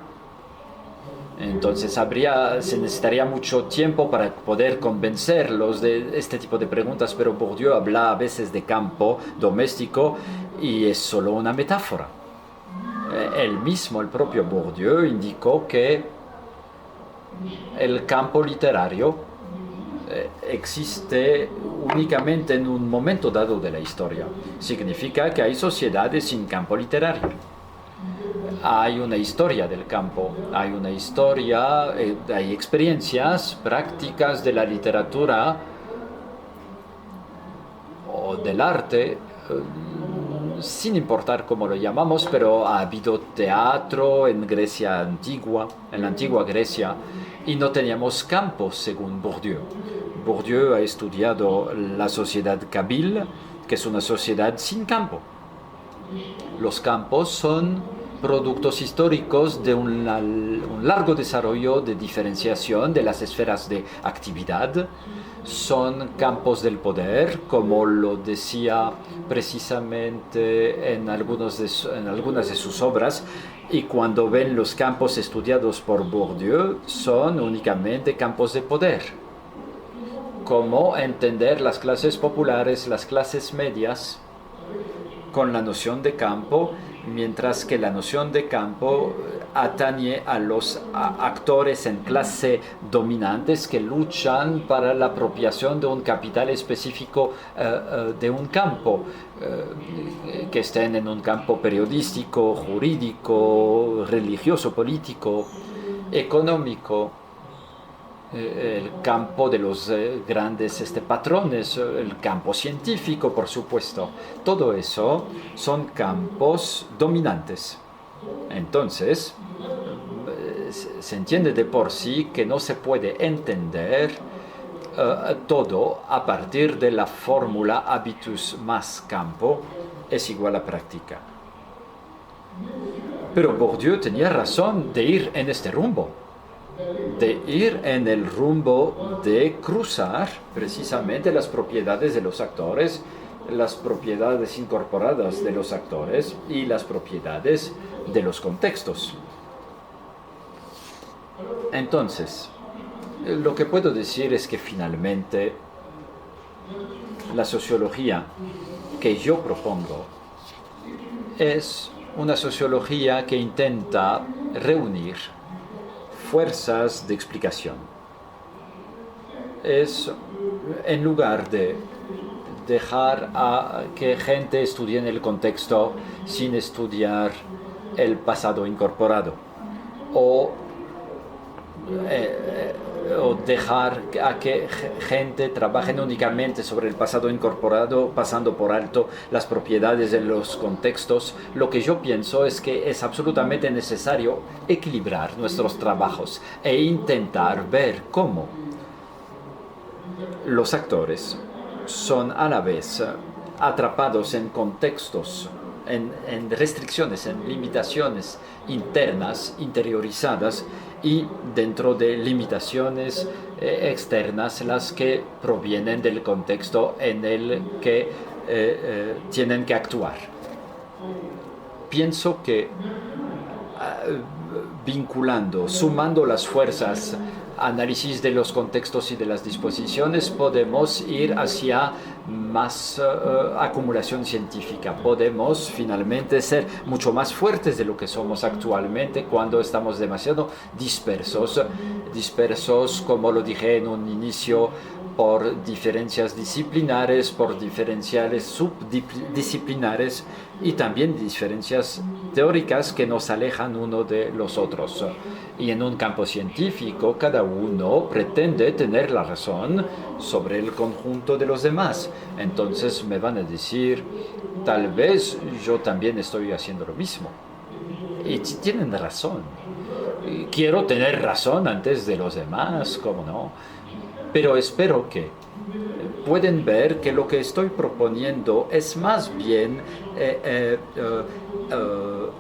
Entonces se necesitaría mucho tiempo para poder convencerlos de este tipo de preguntas, pero Bourdieu habla a veces de campo doméstico y es solo una metáfora. El propio Bourdieu, indicó que el campo literario existe únicamente en un momento dado de la historia. Significa que hay sociedades sin campo literario. Hay una historia del campo, hay una historia, hay experiencias, prácticas de la literatura o del arte, sin importar cómo lo llamamos, pero ha habido teatro en Grecia antigua, en la antigua Grecia, y no teníamos campos según Bourdieu. Bourdieu ha estudiado la sociedad kabyle, que es una sociedad sin campo. Los campos son productos históricos de un largo desarrollo de diferenciación de las esferas de actividad. Son campos del poder, como lo decía precisamente en algunas de sus obras, y cuando ven los campos estudiados por Bourdieu, son únicamente campos de poder. Cómo entender las clases populares, las clases medias, con la noción de campo, mientras que la noción de campo atañe a los actores en clase dominantes que luchan para la apropiación de un capital específico de un campo, que estén en un campo periodístico, jurídico, religioso, político, económico. El campo de los grandes patrones, el campo científico, por supuesto. Todo eso son campos dominantes. Entonces, se entiende de por sí que no se puede entender todo a partir de la fórmula habitus más campo es igual a práctica. Pero Bourdieu tenía razón de ir en este rumbo, de ir en el rumbo de cruzar precisamente las propiedades de los actores, las propiedades incorporadas de los actores y las propiedades de los contextos. Entonces, lo que puedo decir es que finalmente la sociología que yo propongo es una sociología que intenta reunir fuerzas de explicación. Es, en lugar de dejar a que gente estudie en el contexto sin estudiar el pasado incorporado, o dejar a que gente trabaje únicamente sobre el pasado incorporado, pasando por alto las propiedades de los contextos. Lo que yo pienso es que es absolutamente necesario equilibrar nuestros trabajos e intentar ver cómo los actores son a la vez atrapados en contextos, en restricciones, en limitaciones internas, interiorizadas, y dentro de limitaciones externas, las que provienen del contexto en el que tienen que actuar. Pienso que vinculando, sumando las fuerzas, análisis de los contextos y de las disposiciones, podemos ir hacia más acumulación científica. Podemos finalmente ser mucho más fuertes de lo que somos actualmente cuando estamos demasiado dispersos, como lo dije en un inicio, por diferencias disciplinares, por diferenciales subdisciplinares y también diferencias teóricas que nos alejan uno de los otros. Y en un campo científico, cada uno pretende tener la razón sobre el conjunto de los demás. Entonces me van a decir, tal vez yo también estoy haciendo lo mismo. Y tienen razón. Quiero tener razón antes de los demás, ¿cómo no? Pero espero que pueden ver que lo que estoy proponiendo es más bien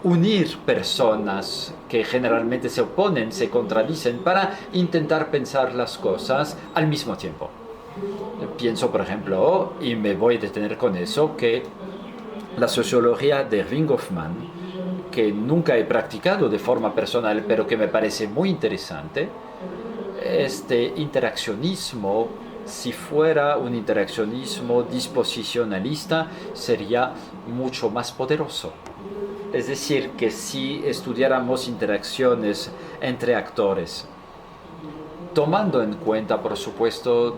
unir personas que generalmente se oponen, se contradicen, para intentar pensar las cosas al mismo tiempo. Pienso, por ejemplo, y me voy a detener con eso, que la sociología de Erving Goffman, que nunca he practicado de forma personal, pero que me parece muy interesante, este interaccionismo, si fuera un interaccionismo disposicionalista, sería mucho más poderoso. Es decir, que si estudiáramos interacciones entre actores, tomando en cuenta, por supuesto,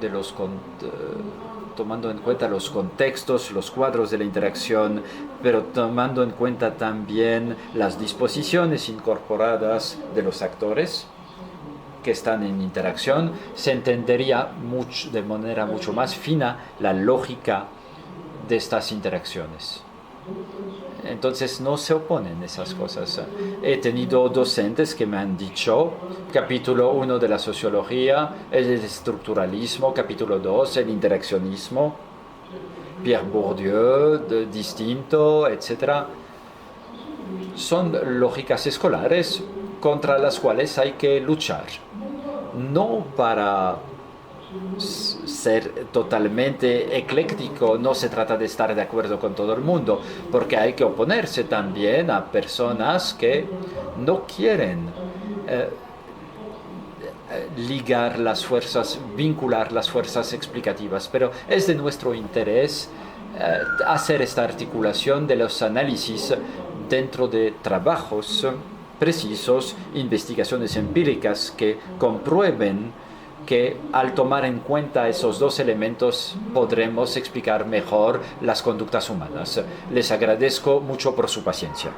tomando en cuenta los contextos, los cuadros de la interacción, pero tomando en cuenta también las disposiciones incorporadas de los actores que están en interacción, se entendería de manera mucho más fina la lógica de estas interacciones. Entonces no se oponen esas cosas. He tenido docentes que me han dicho, capítulo 1 de la sociología, el estructuralismo, capítulo 2, el interaccionismo, Pierre Bourdieu, distinto, etc. Son lógicas escolares contra las cuales hay que luchar. No para ser totalmente ecléctico, no se trata de estar de acuerdo con todo el mundo, porque hay que oponerse también a personas que no quieren ligar las fuerzas, vincular las fuerzas explicativas, pero es de nuestro interés hacer esta articulación de los análisis dentro de trabajos precisos, investigaciones empíricas que comprueben que al tomar en cuenta esos dos elementos podremos explicar mejor las conductas humanas. Les agradezco mucho por su paciencia.